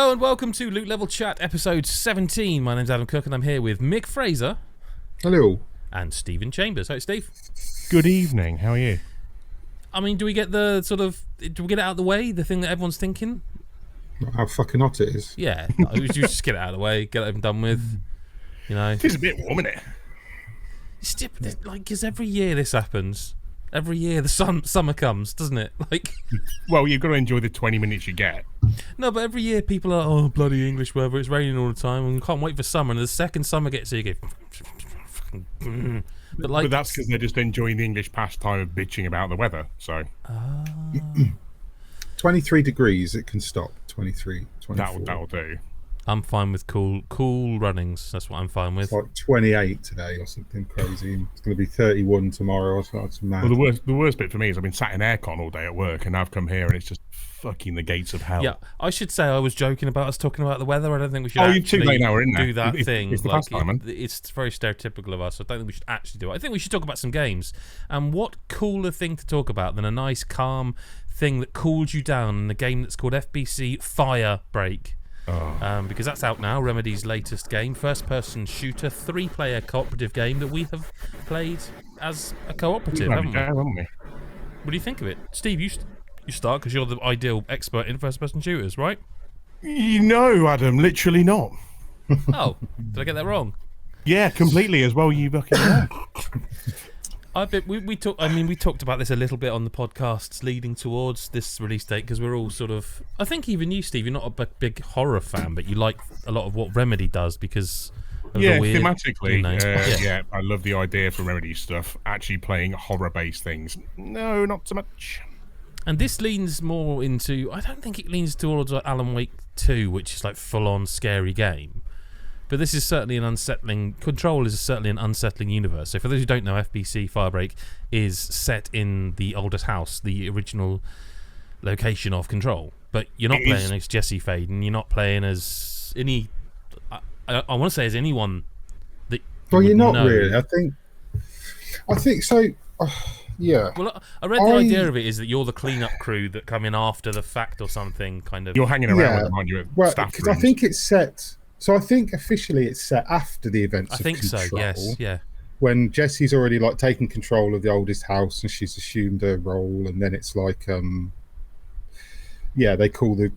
Hello and welcome to Loot Level Chat episode 17. My name's Adam Cook and I'm here with Mick Fraser. Hello. And Stephen Chambers. Hey, Steve. Good evening. How are you? I mean, do we get the do we get it out of the way, the thing that everyone's thinking? How fucking hot it is. Yeah, no, you just get it out of the way, get it over and done with, you know. It is a bit warm, isn't it? It's like, because every year this happens. Every year the summer comes, doesn't it? Like, well, you've got to enjoy the 20 minutes you get. No, but every year people are, oh, bloody English weather, it's raining all the time, and we can't wait for summer, and the second summer gets here, you go... But that's because they're just enjoying the English pastime of bitching about the weather, so... 23 degrees, it can stop. 23, 24. That'll do. I'm fine with cool runnings. That's what I'm fine with. It's like 28 today or something crazy. It's going to be 31 tomorrow. So it's mad. Well, the worst bit for me is I've been sat in aircon all day at work, and I've come here and it's just fucking the gates of hell. Yeah, I should say I was joking about us talking about the weather. I don't think we should you're too late now, we're in there. Do that thing. It's the pastime, man. It's very stereotypical of us. I don't think we should actually do it. I think we should talk about some games. And what cooler thing to talk about than a nice, calm thing that cools you down in a game that's called FBC Firebreak. Because that's out now, Remedy's latest game, first-person shooter, 3-player cooperative game that we have played as a cooperative, haven't we? What do you think of it? Steve, you start, because you're the ideal expert in first-person shooters, right? No, Adam, literally not. Oh, did I get that wrong? Yeah, completely as well, you fucking know. We talked about this a little bit on the podcasts leading towards this release date, because we're all sort of, I think even you, Steve, you're not a big horror fan, but you like a lot of what Remedy does because of the weird, thematically, yeah, I love the idea for Remedy stuff. Actually playing horror-based things, no, not so much. And this leans more into, I don't think it leans towards Alan Wake 2, which is like full-on scary game. But this is certainly an unsettling... Control is certainly an unsettling universe. So for those who don't know, FBC Firebreak is set in the oldest house, the original location of Control. But you're not playing as Jesse Faden. You're not playing as any... I want to say as anyone that... Well, you're not really. I think so... yeah. Well, I read the idea of it is that you're the clean-up crew that come in after the fact or something, kind of... You're hanging around with them, aren't you? Well, because I think it's set... So I think officially it's set after the events of Control. I think so, yes, yeah. When Jesse's already like taken control of the oldest house and she's assumed her role, and then it's like, they call the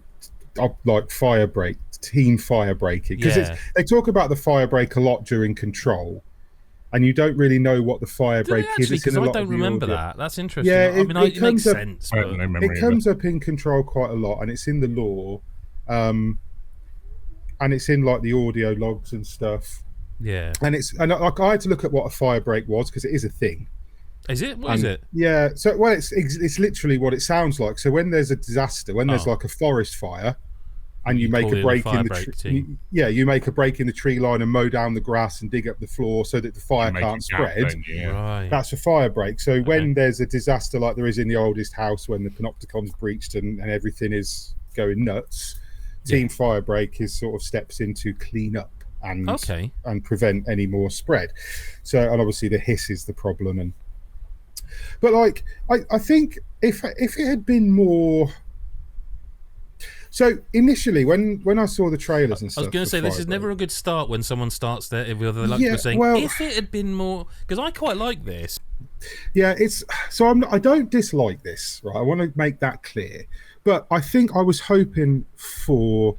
like Firebreak, team Firebreaking, because they talk about the Firebreak a lot during Control, and you don't really know what the Firebreak is. Because I don't remember that. That's interesting. Yeah, it makes sense. But... It comes up in Control quite a lot, and it's in the lore. And it's in like the audio logs and stuff. Yeah. And I had to look at what a firebreak was, because it is a thing. Is it? What is it? Yeah. So it's literally what it sounds like. So when there's a disaster, when there's like a forest fire, and you make a break in the tree, you make a break in the tree line and mow down the grass and dig up the floor so that the fire can't spread. Right. That's a firebreak. So when there's a disaster like there is in the oldest house, when the panopticon's breached and everything is going nuts. Team Firebreak is sort of steps in to clean up and prevent any more spread. So, and obviously the hiss is the problem. But like, I think if it had been more. So initially, when I saw the trailers and stuff, I was going to say this is never a good start when someone starts there. If it had been more, because I quite like this. Yeah, I don't dislike this, right? I want to make that clear. But I think I was hoping for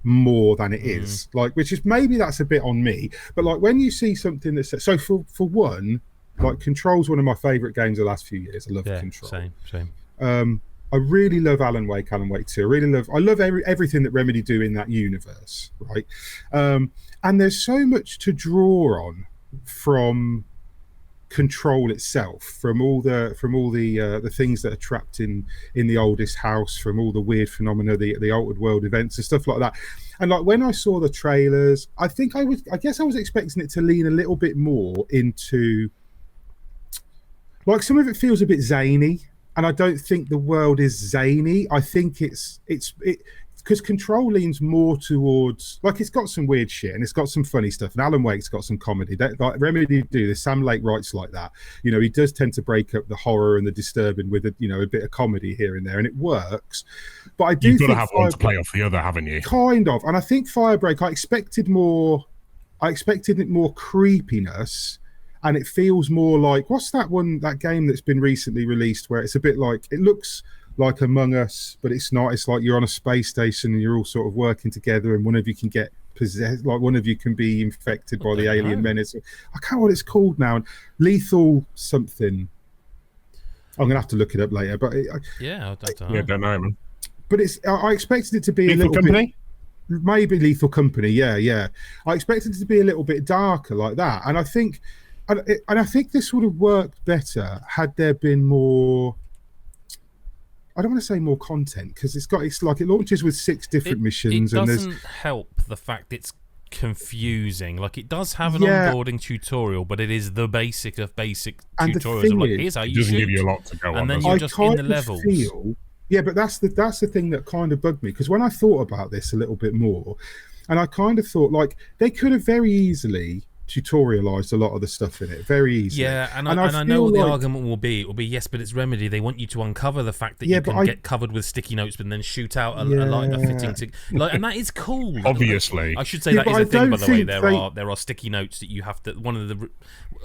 more than it is, like, which is maybe that's a bit on me. But like when you see something that's so for one, like Control's one of my favourite games of the last few years. I love Control. Same. I really love Alan Wake 2. I love everything that Remedy do in that universe, right? And there's so much to draw on from Control itself, from all the things that are trapped in the oldest house, from all the weird phenomena, the altered world events and stuff like that. And like when I saw the trailers, I guess I was expecting it to lean a little bit more into, like, some of it feels a bit zany, and I don't think the world is zany. I think it's because Control leans more towards, like, it's got some weird shit and it's got some funny stuff, and Alan Wake's got some comedy. Like Remedy do this, Sam Lake writes like that. You know, he does tend to break up the horror and the disturbing with a, you know, a bit of comedy here and there, and it works. But I do You've got think to have one to play off the other, haven't you? Kind of, and I think Firebreak, I expected it more creepiness, and it feels more like, what's that game that's been recently released where it's a bit like, it looks like Among Us, but it's not. It's like you're on a space station and you're all sort of working together, and one of you can get possessed, like one of you can be infected by the alien menace. I can't know what it's called now. Lethal something. I'm gonna have to look it up later, but don't know, man. But I expected it to be Lethal a little Company? bit, maybe Lethal Company. Yeah. I expected it to be a little bit darker like that, and I think this would have worked better had there been more. I don't want to say more content, because it's like it launches with 6 different missions. It and doesn't help the fact it's confusing. Like, it does have an onboarding tutorial, but it is the basic of basic tutorials. Of like, here's how you shoot. It doesn't give you a lot to go on. And then you're just in the levels. But that's the thing that kind of bugged me, because when I thought about this a little bit more, and I kind of thought, like, they could have very easily tutorialized a lot of the stuff in it very easily. Yeah, and I know what the argument will be. It will be, yes, but it's Remedy. They want you to uncover the fact that you can get covered with sticky notes, but then shoot out a fitting to, like, and that is cool. Obviously, I should say that is a thing. By the way, there are sticky notes that you have to.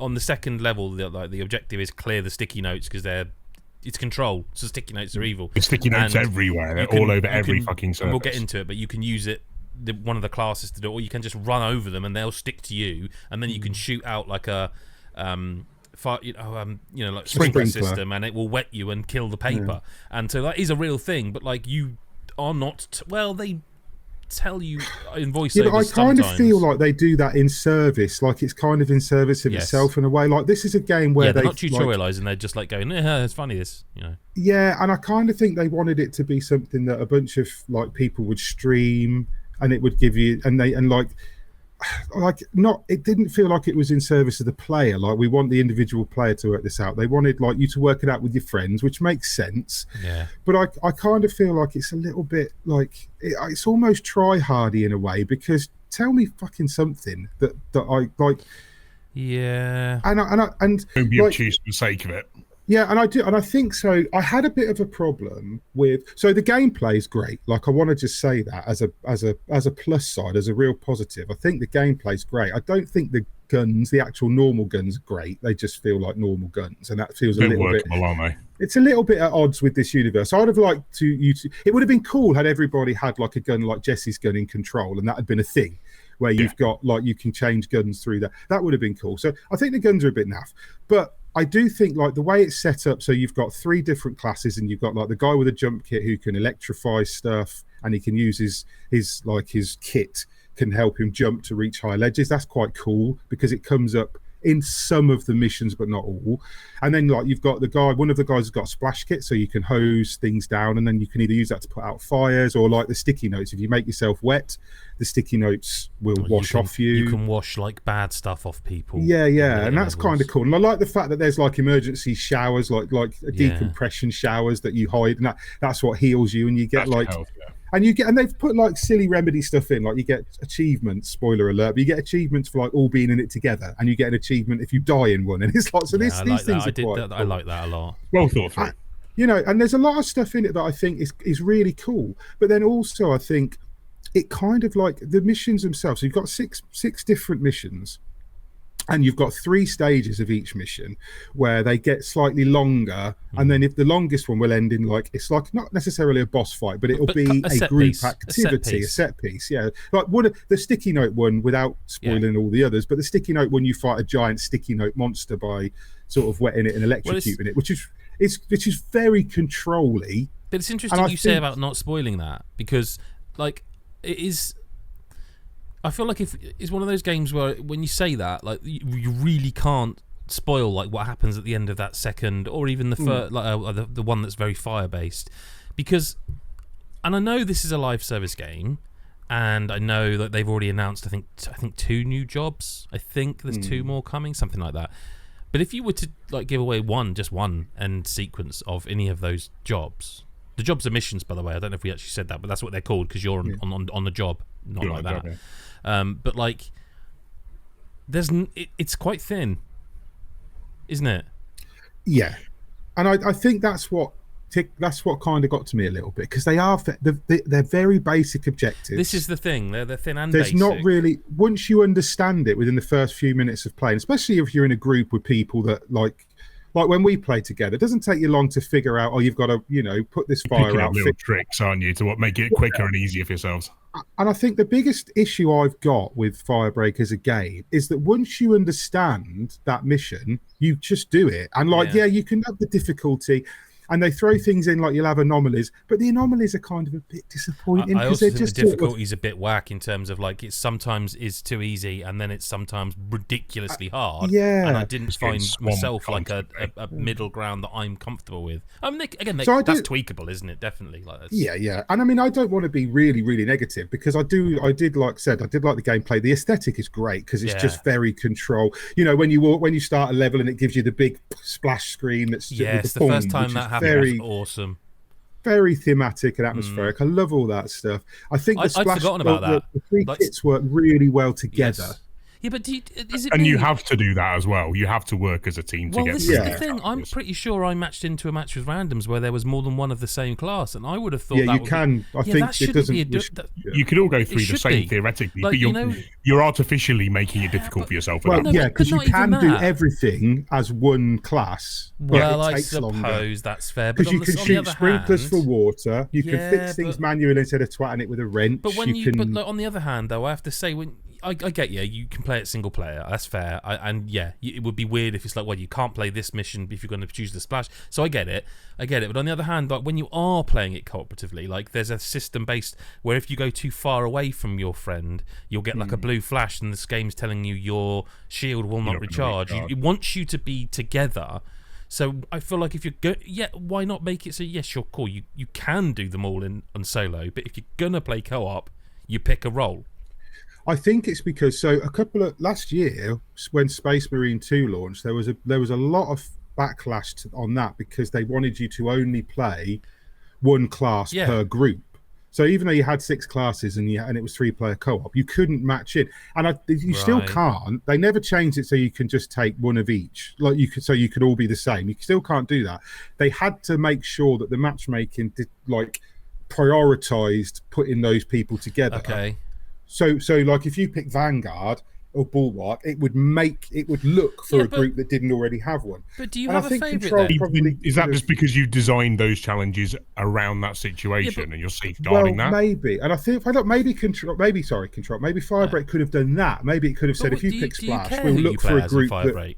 On the second level, the objective is clear the sticky notes, because it's Control, so sticky notes are evil. There's sticky notes everywhere. They're all over every fucking surface. And we'll get into it, but you can use it. One of the classes to do it, or you can just run over them and they'll stick to you, and then you can shoot out like a sprinkler system, and it will wet you and kill the paper. And so that is a real thing, but like, you are not they tell you in voiceovers. But I kind of feel like they do that in service, like it's kind of in service of itself in a way. Like, this is a game where they're not tutorializing, they're just like going, it's funny, this, you know. Yeah, and I kind of think they wanted it to be something that a bunch of like people would stream, and it would give you, it didn't feel like it was in service of the player. Like, we want the individual player to work this out. They wanted like you to work it out with your friends, which makes sense. Yeah. But I kind of feel like it's a little bit like it's almost try-hardy in a way, because tell me fucking something that I like. Yeah. And don't be obtuse for the sake of it. Yeah, and I do, and I think so. I had a bit of a problem with, so the gameplay is great. Like, I want to just say that as a plus side, as a real positive. I think the gameplay's great. I don't think the guns, the actual normal guns, are great. They just feel like normal guns, and that feels a little bit. Aren't they? It's a little bit at odds with this universe. I'd have liked it would have been cool had everybody had like a gun like Jesse's gun in Control, and that had been a thing where you've got like, you can change guns through that. That would have been cool. So I think the guns are a bit naff, but I do think like the way it's set up, so you've got 3 different classes, and you've got like the guy with a jump kit who can electrify stuff, and he can use his kit can help him jump to reach high ledges. That's quite cool, because it comes up in some of the missions, but not all. And then like you've got one of the guys has got a splash kit, so you can hose things down, and then you can either use that to put out fires, or like the sticky notes. If you make yourself wet, the sticky notes will wash off you. You can wash like bad stuff off people. Yeah, and that's kind of cool. And I like the fact that there's like emergency showers, like decompression showers that you hide, and that's what heals you. And you get and they've put like silly Remedy stuff in, like you get achievements, spoiler alert, but you get achievements for like all being in it together, and you get an achievement if you die in one, and it's like, so these things are quite cool. I like that a lot. Well thought through. You know, and there's a lot of stuff in it that I think is really cool, but then also I think it kind of like the missions themselves. So you've got six different missions, and you've got 3 stages of each mission where they get slightly longer, and then if the longest one will end in like, it's like not necessarily a boss fight, but it'll be a group activity, a set piece. Yeah, like the sticky note one, without spoiling all the others, but the sticky note one, you fight a giant sticky note monster by sort of wetting it and electrocuting it, which is very Control-y. But it's interesting you say about not spoiling that, because like it is. I feel like if it's one of those games where when you say that, like you really can't spoil like what happens at the end of that second, or even the first, like the one that's very fire based, because, and I know this is a live service game, and I know that they've already announced I think 2 new jobs. I think there's 2 more coming, something like that. But if you were to like give away just one end sequence of any of those jobs, The jobs are missions, by the way. I don't know if we actually said that, but that's what they're called because you're on the job, not You're like on that. the job, yeah. But like, it's quite thin, isn't it? Yeah, and I think that's what kind of got to me a little bit, because they're very basic objectives. This is the thing. They're thin and There's basic. not really, once you understand it within the first few minutes of playing, especially if you're in a group with people that like when we play together, it doesn't take you long to figure out, you've got to, put this fire Picking out. up little tricks, aren't you, to what make it quicker and easier for yourselves. And I think the biggest issue I've got with Firebreak as a game is that once you understand that mission, you just do it. And you can have the difficulty, and they throw things in, like you'll have anomalies, but the anomalies are kind of a bit disappointing. I also think just the difficulty's a bit whack in terms of like it sometimes is too easy and then it's sometimes ridiculously hard. Yeah. And I didn't find myself like a middle ground that I'm comfortable with. I mean, that's tweakable, isn't it? Definitely. Like that's... Yeah. And I mean, I don't want to be really, really negative, because I did like the gameplay. The aesthetic is great because it's just very control. When you start a level and it gives you the big splash screen that's the first time that happened was awesome. Very thematic and atmospheric. I love all that stuff. I think I'd forgotten about that. The three kits work really well together. Yes. Yeah, but is it? And you have to do that as well. You have to work as a team to get. Well, this is the thing. I'm pretty sure I matched into a match with randoms where there was more than one of the same class, and I would have thought. Yeah, you can. I think it doesn't. You could all go through the same theoretically, but you're artificially making it difficult for yourself. Because you can do everything as one class. Well, I suppose that's fair. Because you can shoot sprinklers for water. You can fix things manually instead of twatting it with a wrench. But on the other hand, though, I have to say I get you can play it single player, that's fair, it would be weird if it's like, well, you can't play this mission if you're going to choose the splash, so I get it, but on the other hand, like when you are playing it cooperatively, like there's a system based where if you go too far away from your friend, you'll get like a blue flash and this game's telling you your shield will not recharge. It wants you to be together. So I feel like if you're why not make it so sure, cool, you can do them all on solo, but if you're gonna play co-op, you pick a role. I think it's because last year when Space Marine 2 launched, there was a lot of backlash on that because they wanted you to only play one class per group. So even though you had 6 classes and it was 3-player co-op, you couldn't match it, and you still can't. They never changed it so you can just take one of each, like so you could all be the same. You still can't do that. They had to make sure that the matchmaking prioritized putting those people together. Okay. So like if you pick Vanguard or Bulwark, it would look for a group that didn't already have one. But do you have a favourite then? Is that just because you designed those challenges around that situation and you're safeguarding that? Maybe. And I think maybe Firebreak could have done that. Maybe it could have said, if you pick Splash, we'll look for a group that...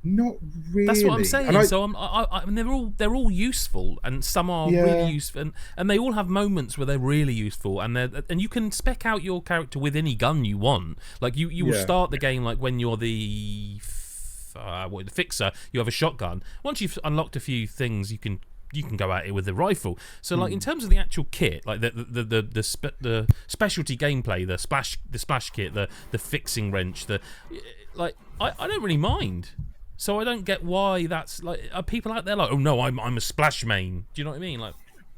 Not really. That's what I'm saying. I mean, they're all useful, and some are really useful, and they all have moments where they're really useful, and you can spec out your character with any gun you want. Like you will start the game like when you're the fixer, you have a shotgun. Once you've unlocked a few things, you can go at it with a rifle. So like in terms of the actual kit, like the specialty gameplay, the splash kit, the fixing wrench, I don't really mind. So I don't get why that's like. Are people out there like, oh no, I'm a splash main? Do you know what I mean? Like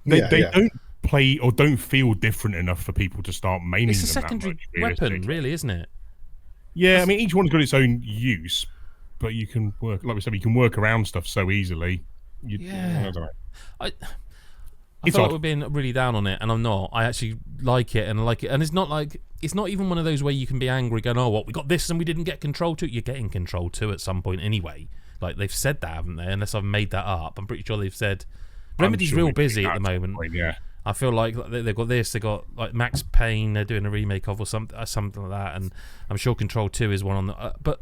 they don't play or don't feel different enough for people to start maining. It's a secondary weapon, really, isn't it? Yeah, I mean each one's got its own use, but you can work, like we said, you can work around stuff so easily. I don't know. I feel like we're being really down on it, and I'm not. I actually like it, and it's not even one of those where you can be angry going, oh, what, we got this and we didn't get Control 2. You're getting Control 2 at some point anyway. Like, they've said that, haven't they? Unless I've made that up. I'm pretty sure they've said... Remedy's real busy at the moment. I feel like they've got this, they've got like Max Payne they're doing a remake of or something like that, and I'm sure Control 2 is one on the... but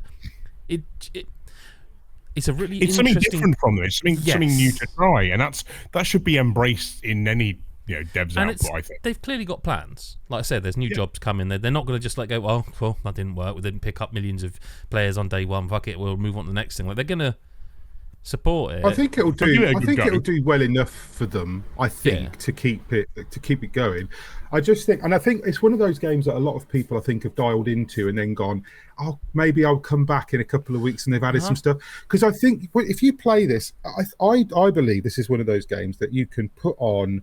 it's a really interesting... something different from this, something new to try, and that should be embraced in any devs output, I think. They've clearly got plans. Like I said, there's new jobs coming. They're not going to just go, well, cool, that didn't work. We didn't pick up millions of players on day one. Fuck it, we'll move on to the next thing. Like they're going to support it. I think it'll give it do. a I good think go. it'll do well enough for them. I think Yeah. to keep it going. I just think, and I think it's one of those games that a lot of people I think have dialed into and then gone, oh, maybe I'll come back in a couple of weeks and they've added some stuff. Because I think if you play this, I believe this is one of those games that you can put on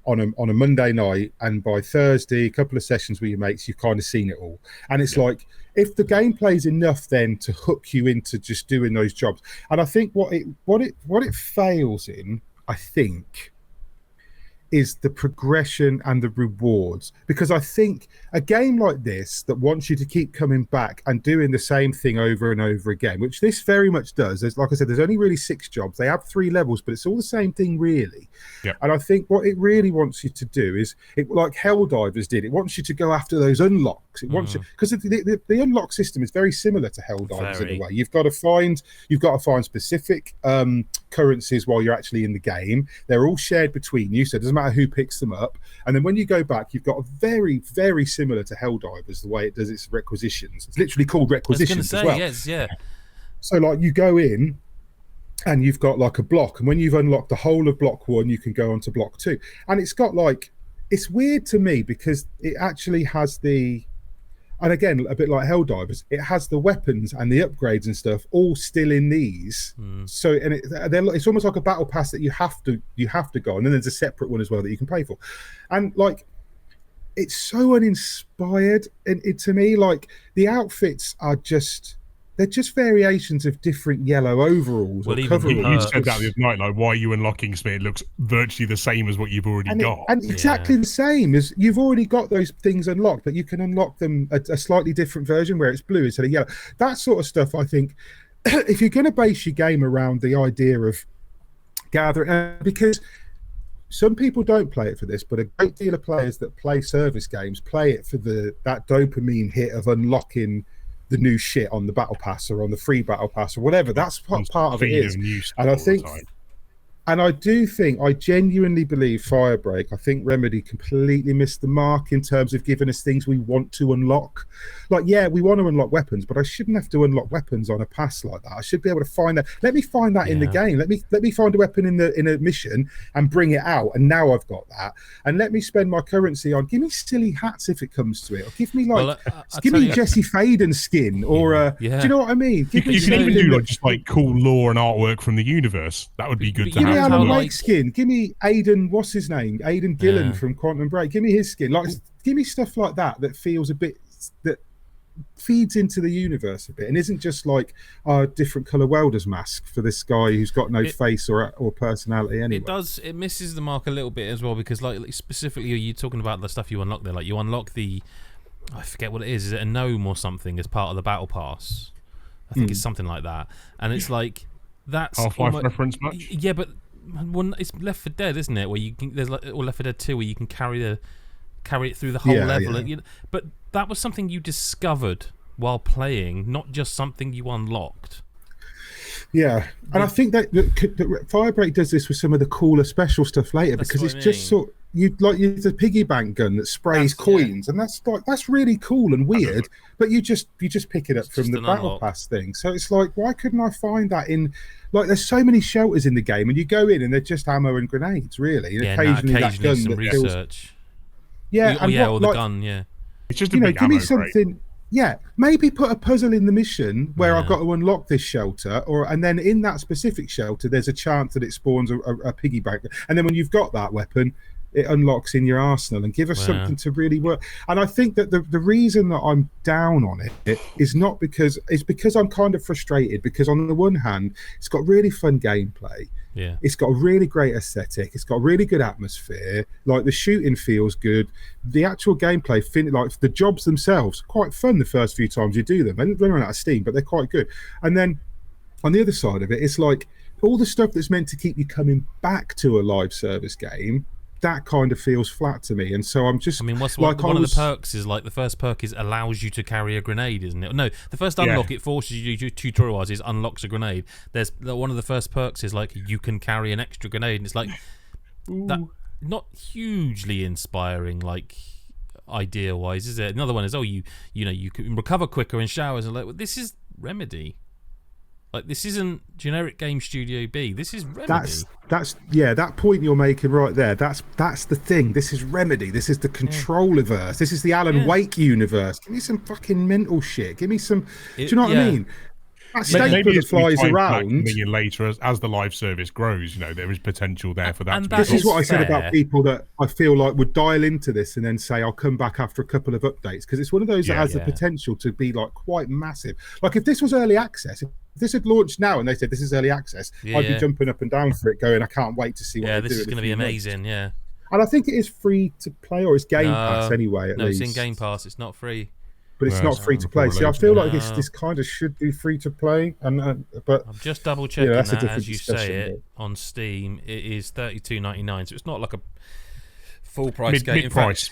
a Monday night, and by Thursday, a couple of sessions with your mates, you've kind of seen it all. And it's like, if the gameplay is enough then to hook you into just doing those jobs. And I think what it fails in, I think, is the progression and the rewards. Because I think a game like this that wants you to keep coming back and doing the same thing over and over again, which this very much does. There's, like I said, there's only really 6 jobs. They have 3 levels, but it's all the same thing really. Yep. And I think what it really wants you to do is, like Helldivers did, it wants you to go after those unlocks. It wants you, because the unlock system is very similar to Helldivers in a way. You've got to find specific currencies while you're actually in the game. They're all shared between you, so it doesn't matter who picks them up. And then when you go back, you've got a very, very similar to Helldivers, the way it does its requisitions. It's literally called requisitions as well. Yes, yeah. So like you go in and you've got like a block, and when you've unlocked the whole of block 1, you can go on to block 2. And it's got like, it's weird to me because it actually has the, and again, a bit like Helldivers, it has the weapons and the upgrades and stuff all still in these. So, and it's almost like a battle pass that you have to go on, and then there's a separate one as well that you can pay for. And like, it's so uninspired, and to me, like, the outfits are just, they're just variations of different yellow overalls or coveralls. You said that the other night, like, why are you unlocking something? It looks virtually the same as what you've already got. And exactly the same as you've already got those things unlocked, but you can unlock them a slightly different version where it's blue instead of yellow. That sort of stuff, I think, if you're going to base your game around the idea of gathering, because some people don't play it for this, but a great deal of players that play service games play it for that dopamine hit of unlocking the new shit on the battle pass or on the free battle pass or whatever. That's what part of it is. And I think, and I do think, I genuinely believe Firebreak, I think Remedy completely missed the mark in terms of giving us things we want to unlock. Like, yeah, we want to unlock weapons, but I shouldn't have to unlock weapons on a pass like that. I should be able to find that. Let me find that in the game. Let me find a weapon in a mission and bring it out. And now I've got that. And let me spend my currency on, give me silly hats if it comes to it. Or give me like, give me Jesse Faden skin or, do you know what I mean? You can even do like just like cool lore and artwork from the universe. That would be good to have. Alan Wake skin. Give me Aidan, what's his name? Aidan Gillen from Quantum Break. Give me his skin. Like, give me stuff like that feels a bit, that feeds into the universe a bit and isn't just like a different color welder's mask for this guy who's got no face or personality anyway. It misses the mark a little bit as well, because like specifically, are you talking about the stuff you unlock there? Like you unlock the, I forget what it is it a gnome or something as part of the battle pass? I think it's something like that. And it's like, that's Half-Life reference much? Yeah, but it's Left 4 Dead, isn't it? Where you can, there's like, or Left 4 Dead 2, where you can carry it through the whole level. Yeah. And, but that was something you discovered while playing, not just something you unlocked. Yeah, and I think that Firebreak does this with some of the cooler special stuff later, because it's just sort, you use a piggy bank gun that sprays coins, and that's really cool and weird. But you just pick it up from the battle pass thing. So it's like, why couldn't I find that in? Like, there's so many shelters in the game, and you go in and they're just ammo and grenades, really. And occasionally that gun some that research. Kills, the gun. Yeah, it's just a big give me ammo something. crate. Yeah, maybe put a puzzle in the mission where I've got to unlock this shelter, and then in that specific shelter, there's a chance that it spawns a piggy bank, and then when you've got that weapon, it unlocks in your arsenal, and give us something to really work. And I think that the reason that I'm down on it is not because I'm kind of frustrated, because on the one hand, it's got really fun gameplay. Yeah, it's got a really great aesthetic. It's got a really good atmosphere. Like, the shooting feels good. The actual gameplay, like the jobs themselves, quite fun the first few times you do them. They run out of steam, but they're quite good. And then on the other side of it, it's like all the stuff that's meant to keep you coming back to a live service game, that kind of feels flat to me. And so I'm just, I mean, one of the perks is, like, the first perk is allows you to carry a grenade, isn't it? No, the first unlock, it forces you to tutorial-wise, is unlocks a grenade. There's one of the first perks is like you can carry an extra grenade, and it's like that, not hugely inspiring, like, idea-wise, is it? Another one is, you can recover quicker in showers, and like, well, this is Remedy. Like, this isn't generic Game Studio B. This is Remedy. That's that point you're making right there. That's the thing. This is Remedy. This is the Controllerverse. This is the Alan Wake universe. Give me some fucking mental shit. Give me some. Do you know what I mean? That staple that flies around. A year later, as the live service grows, there is potential there for that. And this is what I said about people that I feel like would dial into this and then say, I'll come back after a couple of updates, because it's one of those that has the potential to be like quite massive. Like if this was early access, if this had launched now and they said this is early access, I'd be jumping up and down for it, going, I can't wait to see what they do. This is going to be amazing. Yeah, and I think it is free to play, or it's Game Pass anyway. At least it's in Game Pass. It's not free. But it's not free to play. See, I feel like this kind of should be free to play, but I'm just double checking that as you say it on Steam. It is $32.99, so it's not like a full price game. Mid price.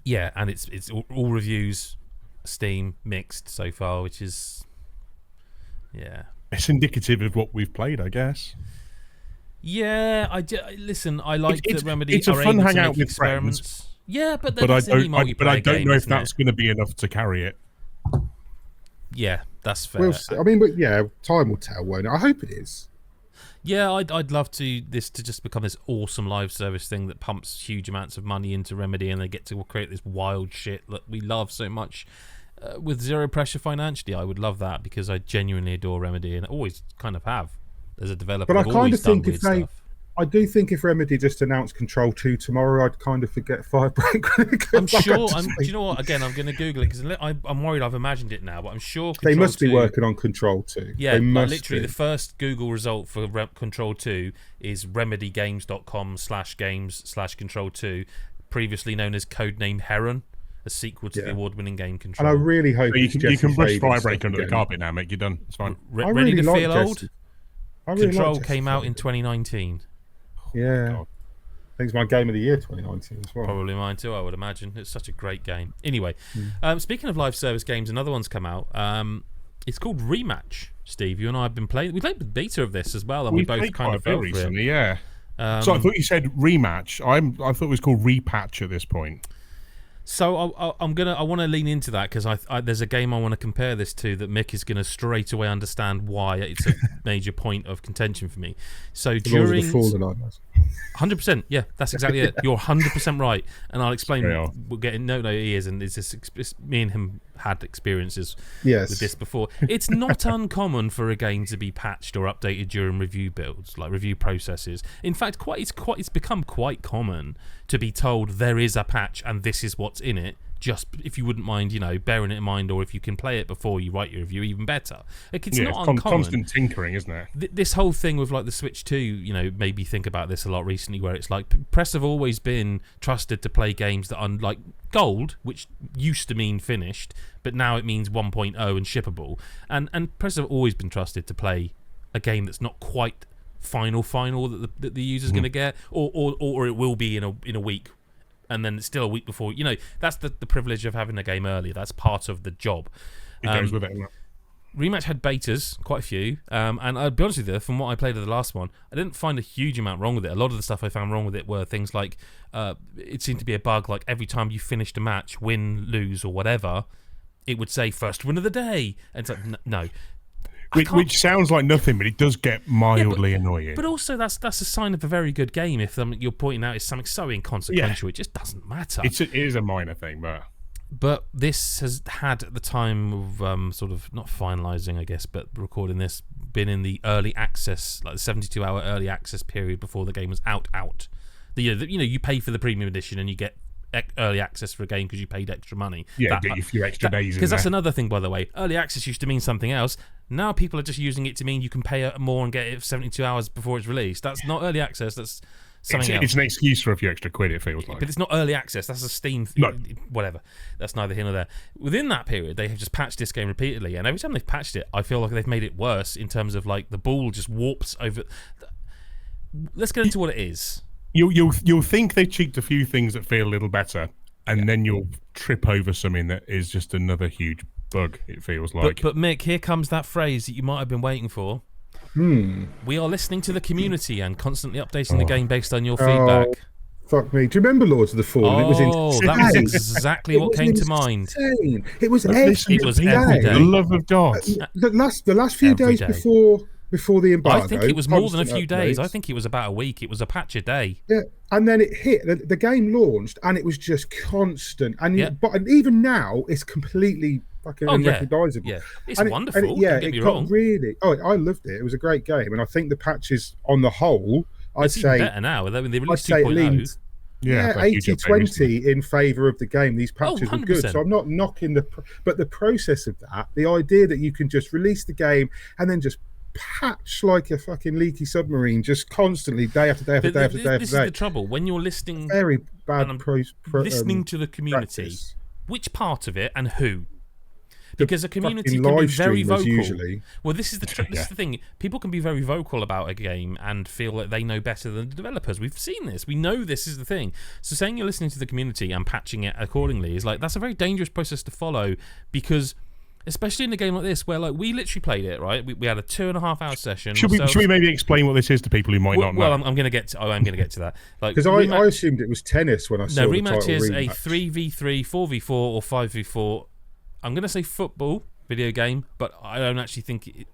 Yeah, and it's all reviews, Steam mixed so far, which is it's indicative of what we've played, I guess. Yeah, listen. I like that Remedy it's a are fun able to hangout make with experiments. Friends. Yeah, but I game, don't know if that's going to be enough to carry it. Yeah, that's fair. I mean, but time will tell, won't it? I hope it is. Yeah, I'd love this to just become this awesome live service thing that pumps huge amounts of money into Remedy, and they get to create this wild shit that we love so much with zero pressure financially. I would love that, because I genuinely adore Remedy and always kind of have as a developer. But I kind of think I do think if Remedy just announced Control 2 tomorrow, I'd kind of forget Firebreak. I'm sure. Do you know what? Again, I'm going to Google it, because I'm worried I've imagined it now, but I'm sure they must be working on Control 2. Yeah, literally the first Google result for Control 2 is remedygames.com/games/Control 2, previously known as codename Heron, a sequel to the award-winning game Control. And I really hope you can brush Firebreak under the carpet now, Mick. You're done. It's fine. Ready to feel old? Control came out in 2019. Yeah. I think it's my game of the year 2019 as well. Probably mine too, I would imagine. It's such a great game. Anyway, speaking of live service games, another one's come out. It's called Rematch. Steve, you and I have been playing. We played the beta of this as well, and we both kind of felt recently, yeah. So I thought you said Rematch. I thought it was called Repatch at this point. So I want to lean into that, because there's a game I want to compare this to that Mick is going to straight away understand why it's a major point of contention for me. So during 100%, yeah, that's exactly it. You're 100% right, and I'll explain. We'll get in. No, he is, and it's me and him had experiences with this before. It's not uncommon for a game to be patched or updated during review builds, like review processes. In fact, it's become quite common to be told there is a patch and this is what's in it. Just if you wouldn't mind, bearing it in mind, or if you can play it before you write your review, even better. Like, it's not uncommon. Constant tinkering, isn't it? This whole thing with like the Switch 2, made me think about this a lot recently, where it's like press have always been trusted to play games that are like gold, which used to mean finished, but now it means 1.0 and shippable. And press have always been trusted to play a game that's not quite final that the user's going to get, or it will be in a week. And then it's still a week before. That's the privilege of having a game early. That's part of the job. It goes with it. Rematch had betas, quite a few. And I'll be honest with you, from what I played of the last one, I didn't find a huge amount wrong with it. A lot of the stuff I found wrong with it were things like, it seemed to be a bug, like every time you finished a match, win, lose, or whatever, it would say first win of the day. And it's like, no. Which sounds like nothing, but it does get mildly annoying. But also, that's a sign of a very good game. If you're pointing out is something so inconsequential, it just doesn't matter. It is a minor thing, but this has had, at the time of sort of not finalising, I guess, but recording this, been in the early access, like the 72-hour early access period before the game was out. You pay for the premium edition and you get early access for a game because you paid extra money. Yeah, get you a few extra days. Because that's another thing, by the way. Early access used to mean something else. Now people are just using it to mean you can pay more and get it 72 hours before it's released. That's not early access. That's something else. It's an excuse for a few extra quid, it feels like. But it's not early access. That's a Steam whatever. That's neither here nor there. Within that period, they have just patched this game repeatedly, and every time they've patched it, I feel like they've made it worse in terms of like the ball just warps over. Let's get into what it is. You'll think they've cheeked a few things that feel a little better, and then you'll trip over something that is just another huge bug, it feels like. But Mick, here comes that phrase that you might have been waiting for. We are listening to the community and constantly updating the game based on your feedback. Fuck me. Do you remember Lords of the Fallen? It was Oh, that was exactly what came to mind. insane. It was But every listen to was people, every for day. the love of God. the last few Every days day. before the embargo. I think it was more than a few constant days. I updates. think it was about a week. It was a patch a day. Yeah, and then it hit. The game launched, and it was just constant. And Yeah. but even now, it's completely fucking Oh, yeah. unrecognizable. Yeah. It's And wonderful. Don't get me wrong. Really. Oh, I loved it. It was a great game, and I think the patches on the whole, It's even better now. They I'd released say it 2.0. leaned. Yeah, a huge update recently. 80-20 in favour of the game. These patches were good. 100%. So I'm not knocking but the process of that, the idea that you can just release the game and then just patch like a fucking leaky submarine, just constantly, day after day after day after day after This day. is the trouble. When you're listening, Very bad listening to the community, practice. which part of it and who? Because a community fucking can be live very streamers vocal. usually. Well, this is the thing. People can be very vocal about a game and feel that they know better than the developers. We've seen this. We know this is the thing. So saying you're listening to the community and patching it accordingly is like, that's a very dangerous process to follow, because especially in a game like this where like we literally played it, right? We had a 2.5 hour session. Should we maybe explain what this is to people who might not know? Well, I'm going to get to that. Like, Because I assumed it was tennis when I saw the Rematch title. is Rematch. a 3v3, 4v4, or 5v4. I'm going to say football video game, but I don't actually think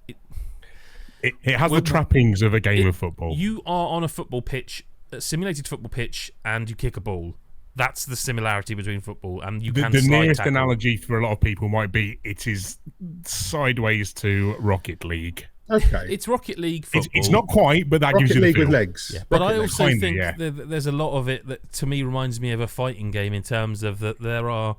it has the trappings of a game of football. You are on a football pitch, a simulated football pitch, and you kick a ball. That's the similarity between football, and you can the slide nearest tackle. analogy for a lot of people might be it is sideways to Rocket League. Okay. It's Rocket League football. It's not quite, but that Rocket gives you the League feel. with legs. Yeah, but I Rocket also League. think Kinda, that there's a lot of it that to me reminds me of a fighting game in terms of that there are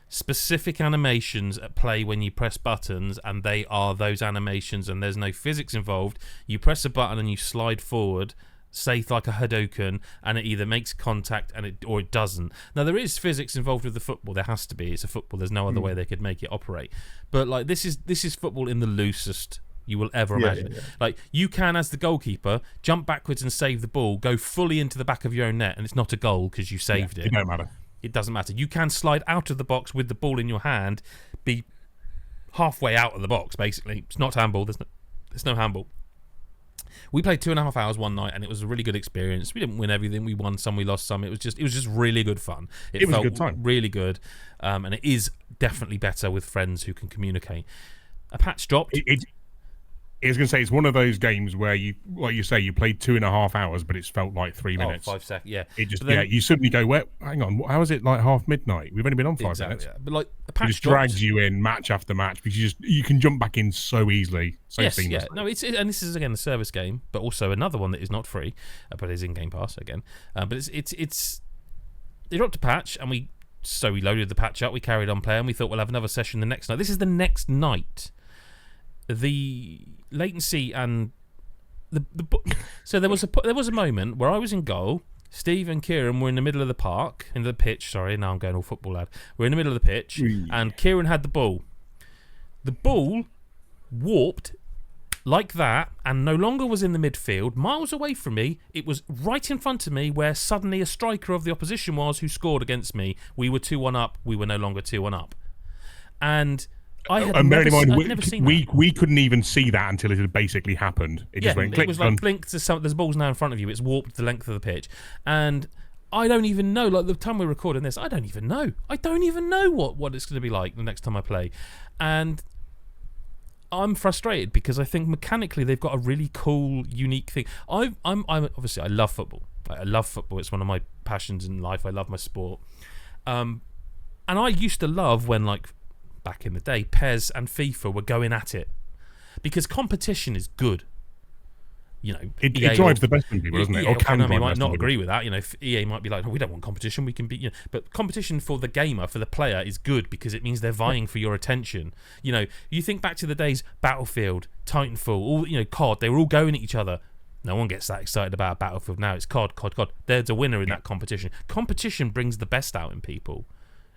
specific animations at play when you press buttons, and they are those animations, and there's no physics involved. You press a button and you slide forward, say like a Hadouken, and it either makes contact or it doesn't. Now there is physics involved with the football. There has to be. It's a football. There's no other way they could make it operate. But like this is football in the loosest you will ever imagine. Yeah. Like you can, as the goalkeeper, jump backwards and save the ball, go fully into the back of your own net, and it's not a goal because you saved it. It don't matter. It doesn't matter. You can slide out of the box with the ball in your hand, be halfway out of the box, basically. It's not handball. There's no handball. We played 2.5 hours one night, and it was a really good experience. We didn't win everything. We won some, we lost some. It was just really good fun. It was felt a good time. Really good, and it is definitely better with friends who can communicate. A patch dropped. I was going to say, it's one of those games where you, like you say, you played 2.5 hours, but it's felt like 3 minutes. 5 seconds, yeah. It just, you suddenly go, well, hang on, how is it like half midnight? We've only been on 5 minutes. Yeah. But like a It patch just dropped. drags you in match after match because you can jump back in so easily, so seamlessly. Yeah. No, and this is again a service game, but also another one that is not free, but is in Game Pass again. But it's they dropped a patch, and we loaded the patch up. We carried on playing. We thought we'll have another session the next night. This is the next night. The latency and so there was a moment where I was in goal. Steve and Kieran were in the middle of the park, in the pitch. Sorry, now I'm going all football lad. We're in the middle of the pitch, and Kieran had the ball. The ball warped like that, and no longer was in the midfield, miles away from me. It was right in front of me, where suddenly a striker of the opposition was who scored against me. We were 2-1 up. We were no longer 2-1 up, and I had never seen that. We couldn't even see that until it had basically happened. It just went click. It was like blink to some. There's balls now in front of you. It's warped the length of the pitch, and I don't even know. Like the time we're recording this, I don't even know. I don't even know what it's going to be like the next time I play, and I'm frustrated because I think mechanically they've got a really cool, unique thing. I'm obviously I love football. I love football. It's one of my passions in life. I love my sport, and I used to love when like. Back in the day, PES and FIFA were going at it because competition is good. You know, it drives the best in people, doesn't it? Yeah, or can we drive might the not best agree with that. You know, EA might be like, no, we don't want competition. We can be, but competition for the gamer, for the player, is good because it means they're vying for your attention. You know, you think back to the days, Battlefield, Titanfall, all COD. They were all going at each other. No one gets that excited about Battlefield now. It's COD. There's a winner in that competition. Competition brings the best out in people.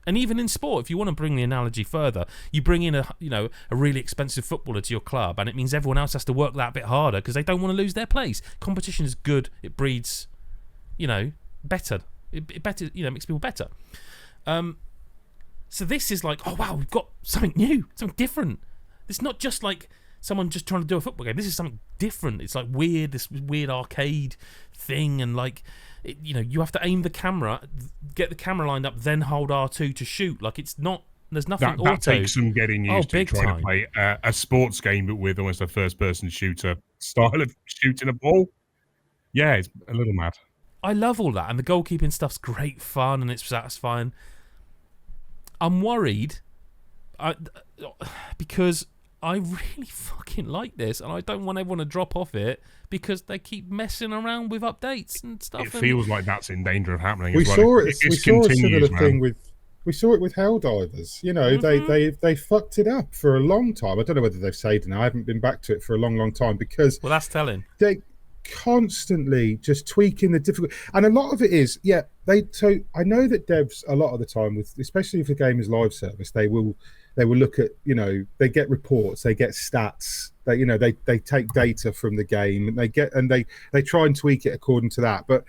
And even in sport, if you want to bring the analogy further, you bring in a really expensive footballer to your club, and it means everyone else has to work that bit harder because they don't want to lose their place. Competition is good; it breeds, better. It better, makes people better. So this is like, oh wow, we've got something new, something different. It's not just like someone just trying to do a football game. This is something different. It's like weird, this weird arcade thing, and like, you have to aim the camera, get the camera lined up, then hold R2 to shoot. Like, it's not. There's nothing auto. That takes some getting used to trying time. to play a sports game, but with almost a first-person shooter style of shooting a ball. Yeah, it's a little mad. I love all that, and the goalkeeping stuff's great fun, and it's satisfying. I'm worried, because I really fucking like this, and I don't want everyone to drop off it because they keep messing around with updates and stuff. It feels like that's in danger of happening. We as well. saw it. We saw a similar man. thing with. We saw it with Helldivers. They fucked it up for a long time. I don't know whether they've saved it now. I haven't been back to it for a long time because. Well, that's telling. They constantly just tweaking the difficult, and a lot of it is So I know that devs a lot of the time, with especially if the game is live service, they will look at they get reports, they get stats, they take data from the game, and they try and tweak it according to that. But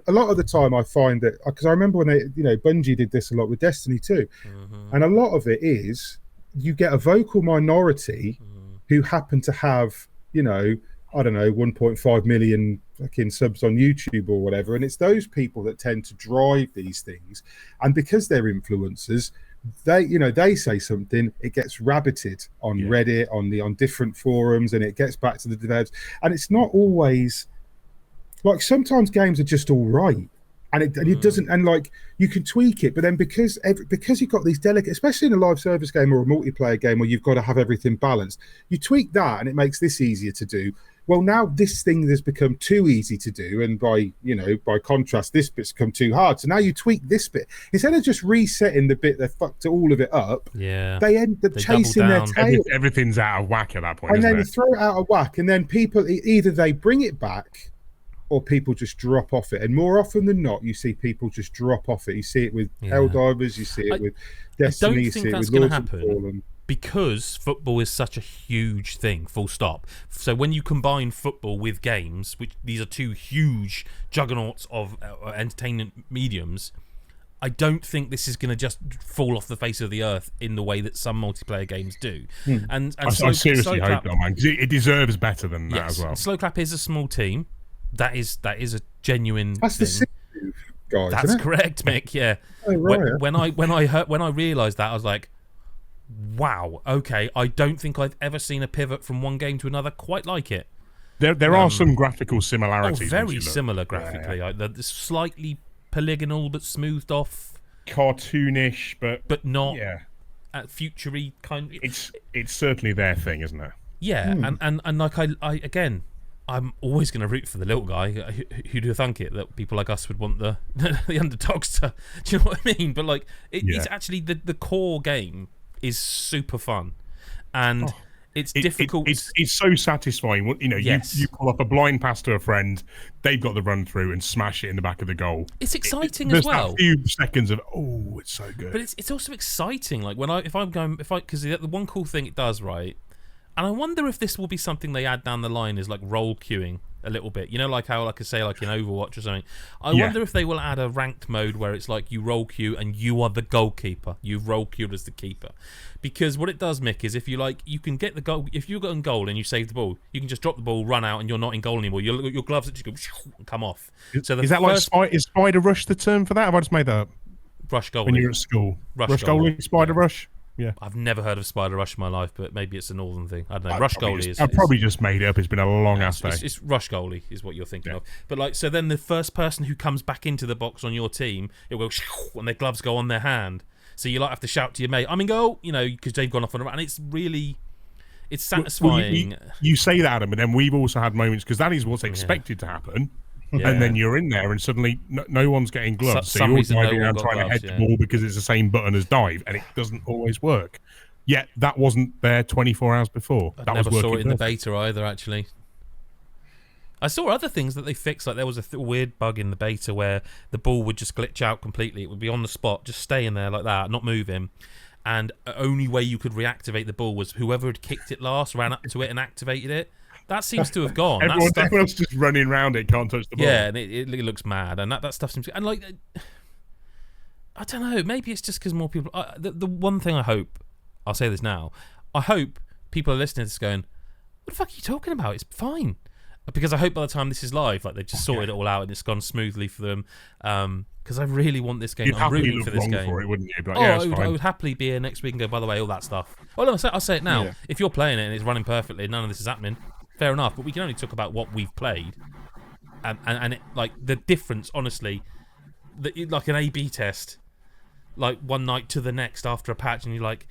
a lot of the time I find that, because I remember when Bungie did this a lot with Destiny 2, and a lot of it is you get a vocal minority who happen to have I don't know, 1.5 million fucking subs on YouTube or whatever, and it's those people that tend to drive these things, and because they're influencers, they say something, it gets rabbited on Reddit, on different forums, and it gets back to the devs, and it's not always like, sometimes games are just all right, and it doesn't, and like you can tweak it, but then because you've got these delicate, especially in a live service game or a multiplayer game where you've got to have everything balanced, you tweak that and it makes this easier to do. Well, now this thing has become too easy to do, and by contrast, this bit's become too hard. So now you tweak this bit instead of just resetting the bit that fucked all of it up. Yeah, they end up chasing their tail. Everything's out of whack at that point, and then it? throw it out of whack, and then people either they bring it back, or people just drop off it. And more often than not, you see people just drop off it. You see it with Helldivers, you see it with Destiny, you see it with Lords of Fallen. Because football is such a huge thing, full stop. So when you combine football with games, which these are two huge juggernauts of entertainment mediums, I don't think this is going to just fall off the face of the earth in the way that some multiplayer games do. And I seriously hope not, man, because it deserves better than that as well. Slow Clap is a small team. That is a genuine. That's thing. The guys. That's correct, Mick. Yeah. Oh, right. When I realised that, I was like, wow, okay, I don't think I've ever seen a pivot from one game to another quite like it. There are some graphical similarities. Very similar graphically. The slightly polygonal but smoothed off, cartoonish, but not future-y kind. It's certainly their thing, isn't it? Yeah, and like I again, I'm always going to root for the little guy. Who'd have thunk it that people like us would want the underdogs to? Do you know what I mean? But like, it's actually the core game is super fun, and it's difficult. It's so satisfying. You pull up a blind pass to a friend, they've got the run through and smash it in the back of the goal. It's exciting as well. There's a few seconds of it's so good. But it's also exciting. Like because the one cool thing it does, right? And I wonder if this will be something they add down the line, is like role queuing a little bit. Like how, like I say, like in Overwatch or something. I wonder if they will add a ranked mode where it's like you role queue and you are the goalkeeper. You've role queued as the keeper. Because what it does, Mick, is if you can get the goal. If you've got in goal and you save the ball, you can just drop the ball, run out, and you're not in goal anymore. Your gloves just go and come off. So is that like is Spider Rush the term for that? Have I just made that up? Rush goalie. When you're at school. Rush goalie, Spider Rush. Yeah, I've never heard of Spider Rush in my life, but maybe it's a northern thing. I don't know. Rush goalie is. I've probably just made it up. It's been a long ass day. It's Rush goalie is what you're thinking of. But so then the first person who comes back into the box on your team, it will and their gloves go on their hand. So you have to shout to your mate, "I'm in goal," because they've gone off on a run. And it's really, it's satisfying. Well, you say that, Adam, but then we've also had moments, because that is what's expected to happen. And then you're in there and suddenly no one's getting gloves. So you're driving around trying to head the ball because it's the same button as dive, and it doesn't always work. Yet that wasn't there 24 hours before. I never saw it in the beta either, actually. I saw other things that they fixed. Like there was a weird bug in the beta where the ball would just glitch out completely. It would be on the spot, just staying there like that, not moving. And the only way you could reactivate the ball was whoever had kicked it last ran up to it and activated it. That seems to have gone. Everyone's just running around it, can't touch the ball. Yeah, and it looks mad. And that stuff seems... And like, I don't know, maybe it's just because more people... The one thing I hope, I'll say this now, I hope people are listening to this going, what the fuck are you talking about? It's fine. Because I hope by the time this is live, like they've just sorted it all out and it's gone smoothly for them. Because I really want this game. I'm rooting for this game. For it, wouldn't you? But I would happily be here next week and go, by the way, all that stuff. Oh, no, I'll say it now. Yeah. If you're playing it and it's running perfectly, none of this is happening, fair enough. But we can only talk about what we've played. And it, like, the difference, honestly, like an A/B test, like one night to the next after a patch, and you're like,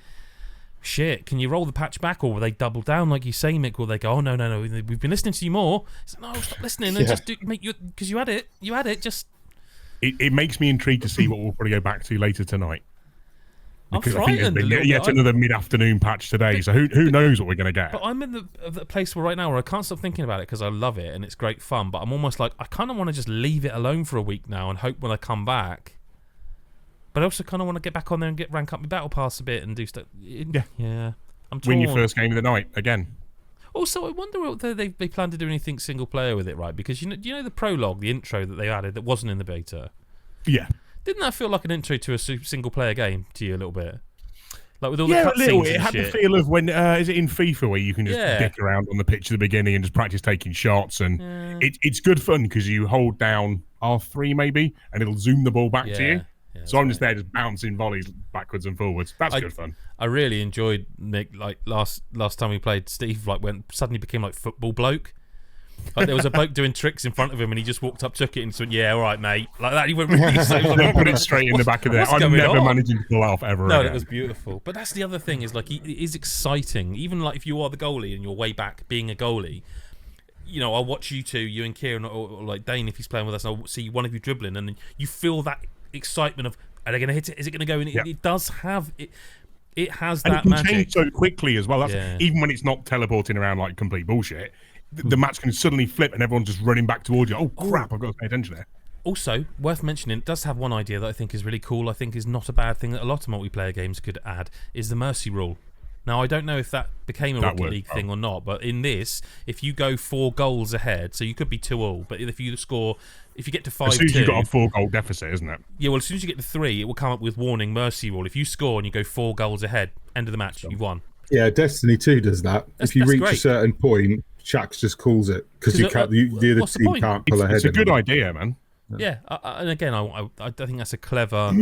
shit, can you roll the patch back, or will they double down like you say, Mick? Will they go, oh no, we've been listening to you more? It's like, no, stop listening and just make you, because you had it. Just it makes me intrigued to see what we'll probably go back to later tonight. Because I think there's been yet another mid-afternoon patch today, so who knows what we're going to get. But I'm in the place right now where I can't stop thinking about it because I love it and it's great fun. But I'm almost like I kind of want to just leave it alone for a week now and hope when I come back. But I also kind of want to get back on there and rank up my battle pass a bit and do stuff. Yeah. I'm torn. Win your first game of the night again. Also, I wonder whether they plan to do anything single player with it, right? Because you know the prologue, the intro that they added that wasn't in the beta. Yeah. Didn't that feel like an intro to a single player game to you a little bit? Like with all the cutscenes. And it had shit. the feel of when is it in FIFA where you can just dick around on the pitch at the beginning and just practice taking shots, and it's good fun because you hold down R3 maybe and it'll zoom the ball back to you. Yeah, so I'm just there just bouncing volleys backwards and forwards. That's good fun. I really enjoyed Mick. Like last time we played, Steve suddenly became like football bloke. Like there was a bloke doing tricks in front of him and he just walked up, took it and said, yeah, all right, mate. Like that. He went really slow. Then put it straight in the back of there. I'm never managing to pull off ever again. No, it was beautiful. But that's the other thing is like it is exciting. Even like if you are the goalie and you're way back being a goalie, you know, I'll watch you two, you and Kieran or like Dane if he's playing with us, and I'll see one of you dribbling and you feel that excitement of, are they going to hit it? Is it going to go in? It does have it. It has and that it can magic change so quickly as well. That's even when it's not teleporting around like complete bullshit. The match can suddenly flip and everyone's just running back towards you. Oh crap! I've got to pay attention there. Also, worth mentioning, it does have one idea that I think is really cool. I think is not a bad thing that a lot of multiplayer games could add is the mercy rule. Now, I don't know if that became a Rocket League thing or not, but in this, if you go 4 goals ahead, so you could be 2-2, but if you get to 5-2... As soon as you've got a 4-goal deficit, isn't it? Yeah, well, as soon as you get to 3, it will come up with warning mercy rule. If you score and you go 4 goals ahead, end of the match, you've won. Yeah, Destiny 2 does that. If you reach a certain point, Shax just calls it, because the other team can't pull ahead. It's a good idea, man. Yeah, and again, I think that's a clever...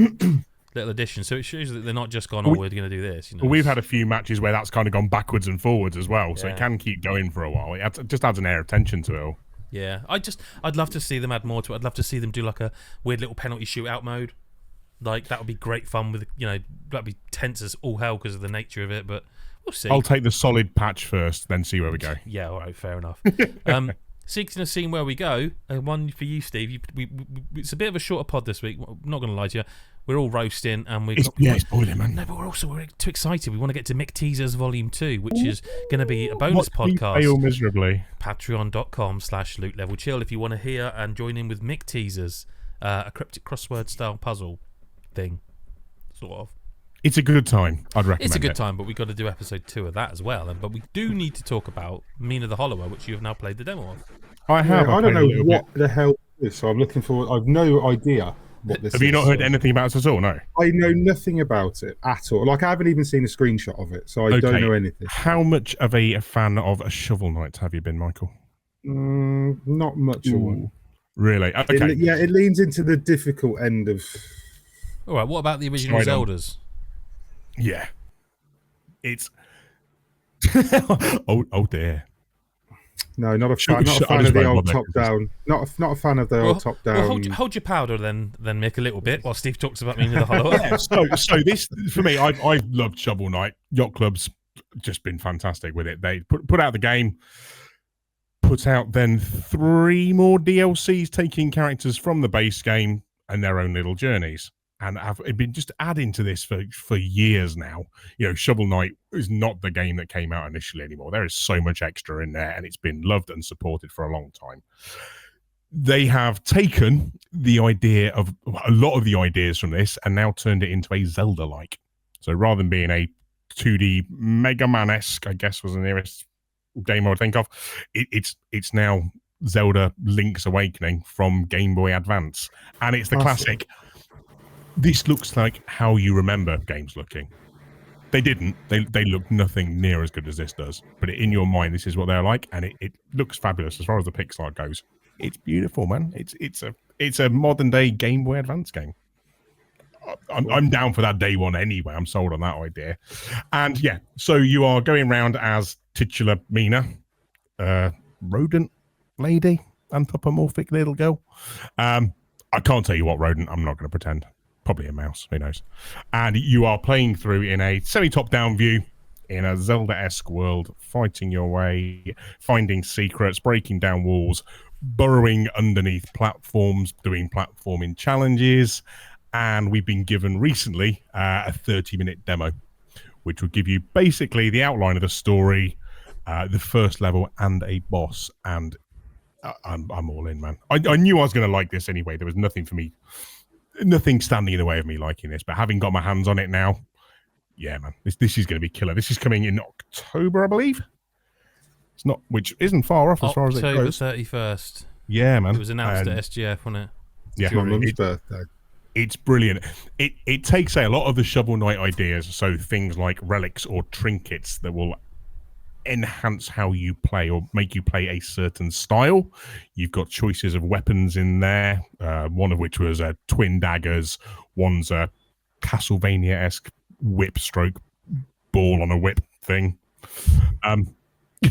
little addition, so it shows that they're not just gone, we're going to do this. You know? We've had a few matches where that's kind of gone backwards and forwards as well, so it can keep going for a while. It just adds an air of tension to it all. Yeah, I'd love to see them add more to it. I'd love to see them do like a weird little penalty shootout mode. Like that would be great fun with, you know, that'd be tense as all hell because of the nature of it, but we'll see. I'll take the solid patch first, then see where we go. Yeah, all right, fair enough. Seeking a scene where we go, one for you, Steve. It's a bit of a shorter pod this week. I'm not going to lie to you. We're all roasting, and it's boiling, man. No, but we're too excited. We want to get to Mick Teasers Volume 2, which is going to be a bonus podcast. Fail miserably. Patreon.com/lootlevelchill if you want to hear and join in with Mick Teasers, a cryptic crossword style puzzle thing, sort of. It's a good time. I'd recommend it. It's a good time, but we've got to do episode 2 of that as well. But we do need to talk about Mina the Hollower, which you have now played the demo of. I have. I don't know what the hell it is, so I'm looking forward. I've no idea what this is. Have you not heard anything about it at all? No. I know nothing about it at all. Like, I haven't even seen a screenshot of it, so I don't know anything. How much of a fan of a Shovel Knight have you been, Michael? Not much of one. Really? Okay. It leans into the difficult end of... All right, what about the original Zeldas? Yeah. It's... oh dear. No, not a fan of the old top-down. Not a fan of the old top-down. Well, hold your powder then, Mick, a little bit, while Steve talks about Mina the Hollower. Yeah, so this, for me, I've loved Shovel Knight. Yacht Club's just been fantastic with it. They put out the game, put out then 3 more DLCs taking characters from the base game and their own little journeys. And have been just adding to this for years now. You know, Shovel Knight is not the game that came out initially anymore. There is so much extra in there, and it's been loved and supported for a long time. They have taken the idea of a lot of the ideas from this and now turned it into a Zelda-like. So rather than being a 2D Mega Man-esque, I guess was the nearest game I would think of, it's now Zelda Link's Awakening from Game Boy Advance. And it's the classic... This looks like how you remember games looking. They didn't. They look nothing near as good as this does. But in your mind, this is what they're like, and it looks fabulous as far as the pixel art goes. It's beautiful, man. It's a modern day Game Boy Advance game. I'm down for that day one anyway. I'm sold on that idea. And yeah, so you are going around as titular Mina, rodent lady, anthropomorphic little girl. I can't tell you what rodent. I'm not going to pretend. Probably a mouse. Who knows? And you are playing through in a semi-top-down view in a Zelda-esque world, fighting your way, finding secrets, breaking down walls, burrowing underneath platforms, doing platforming challenges. And we've been given recently a 30-minute demo, which will give you basically the outline of the story, the first level, and a boss. And I'm all in, man. I knew I was going to like this anyway. There was nothing for me, nothing standing in the way of me liking this. But having got my hands on it now, yeah, man, this is going to be killer. This is coming in October, I believe. It's not, which isn't far off as far as it goes. October 31st. Yeah, man. It was announced at SGF, wasn't it? Yeah, my mum's birthday. It's brilliant. It takes a lot of the Shovel Knight ideas, so things like relics or trinkets that will enhance how you play or make you play a certain style. You've got choices of weapons in there, one of which was twin daggers, one's a Castlevania-esque whip stroke ball on a whip thing.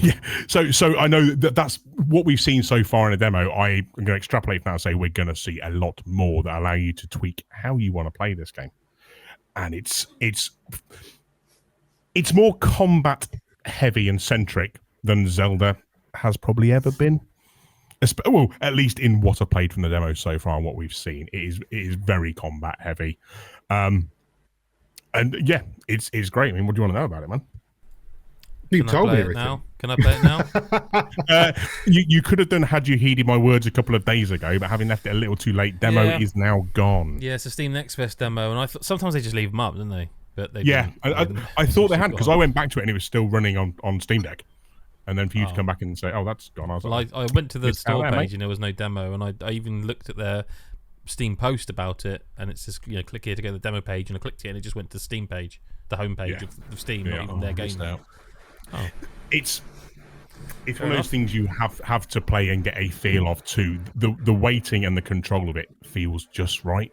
Yeah, so I know that's what we've seen so far in the demo. I'm going to extrapolate from that and say we're going to see a lot more that allow you to tweak how you want to play this game. And it's more combat heavy and centric than Zelda has probably ever been. Well, at least in what I've played from the demo so far and what we've seen, it is very combat heavy. And yeah, it's great. I mean, what do you want to know about it, man? You told me everything. Now? Can I play it now? You could have done had you heeded my words a couple of days ago, but having left it a little too late, demo is now gone. Yeah, it's a Steam Next Fest demo, and I thought sometimes they just leave them up, don't they? But they I thought they had, because I went back to it and it was still running on Steam Deck, and then for you to come back and say, "Oh, that's gone," I was like, I went to the store page and there was no demo, and I even looked at their Steam post about it, and it's just click here to go to the demo page, and I clicked it and it just went to the Steam page, the home page of Steam, not even their game now. Oh. It's one of those things you have to play and get a feel of too. The weighting and the control of it feels just right.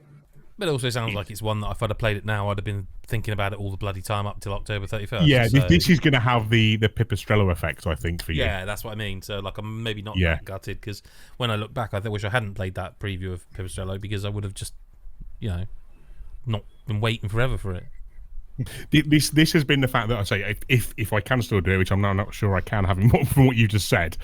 But it also sounds like it's one that if I'd have played it now, I'd have been thinking about it all the bloody time up till October 31st. Yeah, so. This is going to have the Pipistrello effect, I think, for you. Yeah, that's what I mean. So like, I'm maybe not that gutted, because when I look back, I wish I hadn't played that preview of Pipistrello, because I would have just, not been waiting forever for it. This has been the fact that I say if I can still do it, which I'm not sure I can, having from what you just said.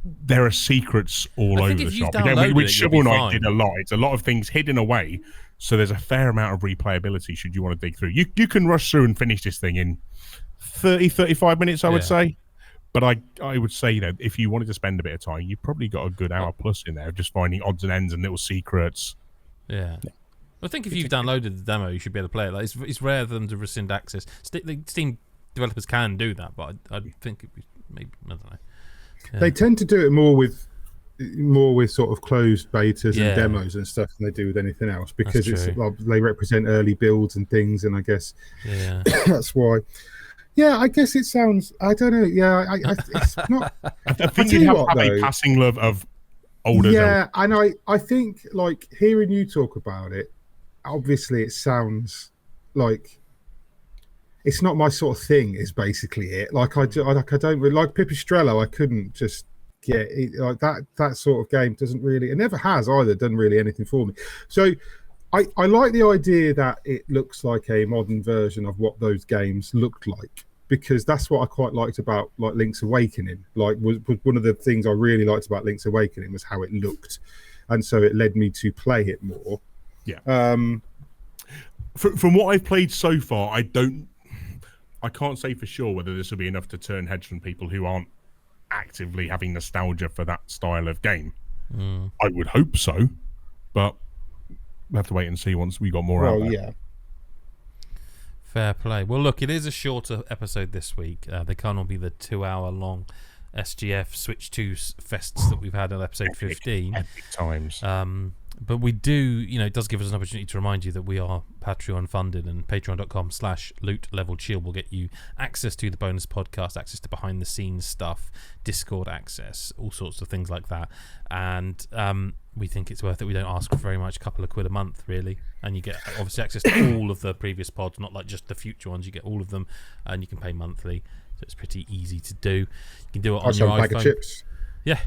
There are secrets all over the shop. Again, which Shovel Knight did a lot. It's a lot of things hidden away, so there's a fair amount of replayability should you want to dig through. You can rush through and finish this thing in 30-35 minutes, I would say. But I would say that if you wanted to spend a bit of time, you've probably got a good hour plus in there, just finding odds and ends and little secrets. Yeah. I think if you've downloaded the demo, you should be able to play it. Like, it's rare for them to rescind access. The Steam developers can do that, but I think it'd be maybe, I don't know. Yeah. They tend to do it more with sort of closed betas and demos and stuff than they do with anything else, because it's like, they represent early builds and things, and I guess that's why. Yeah, I guess it sounds. I don't know. Yeah, it's not. I think you have a passing love of older. Yeah, and I think like hearing you talk about it, obviously it sounds like it's not my sort of thing. Is basically it. Like I don't really like Pipistrello. I couldn't just get it, like that sort of game doesn't really. It never has either. Done really anything for me. So I like the idea that it looks like a modern version of what those games looked like, because that's what I quite liked about like Link's Awakening. Like was one of the things I really liked about Link's Awakening was how it looked, and so it led me to play it more. Yeah. From what I've played so far, I can't say for sure whether this will be enough to turn heads from people who aren't actively having nostalgia for that style of game. I would hope so, but we'll have to wait and see once we got more out there. Yeah. Fair play. Well, look, it is a shorter episode this week. They can't all be the 2-hour long SGF Switch 2 fests that we've had on episode 15. Epic times. But we do, it does give us an opportunity to remind you that we are Patreon funded, and patreon.com/loot-level-chill will get you access to the bonus podcast, access to behind the scenes stuff, Discord access, all sorts of things like that. And we think it's worth it. We don't ask for very much, a couple of quid a month really, and you get obviously access to all of the previous pods, not like just the future ones. You get all of them, and you can pay monthly, so it's pretty easy to do. You can do it on your iPhone. Bag of chips. Yeah.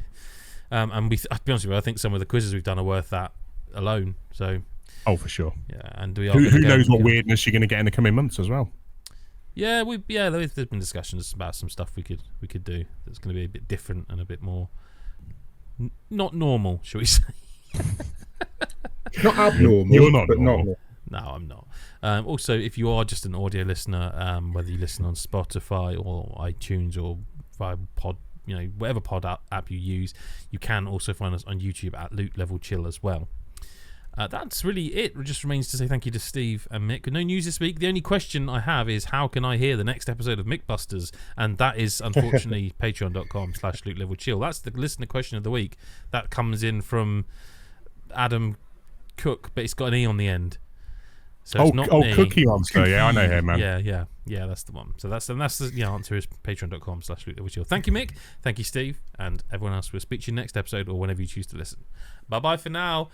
And I'll be honest with you, I think some of the quizzes we've done are worth that alone. So, for sure. Yeah, and we are. Who knows what weirdness you're going to get in the coming months as well? Yeah, there's been discussions about some stuff we could do that's going to be a bit different and a bit more not normal, shall we say? Not abnormal. You're not but normal. No, I'm not. Also, if you are just an audio listener, whether you listen on Spotify or iTunes or via pod, whatever pod app you use, you can also find us on YouTube at Loot Level Chill as well. That's really it. It just remains to say thank you to Steve and Mick. No news this week. The only question I have is, how can I hear the next episode of Mythbusters? And that is unfortunately patreon.com/loot-level-chill. That's the listener question of the week. That comes in from Adam Cook, but it's got an E on the end. So it's not Cookie Monster. Yeah, I know him, man. Yeah, that's the one. So that's the answer is patreon.com/loot-level-chill. Thank you, Mick. Thank you, Steve, and everyone else. We'll speak to you next episode or whenever you choose to listen. Bye bye for now.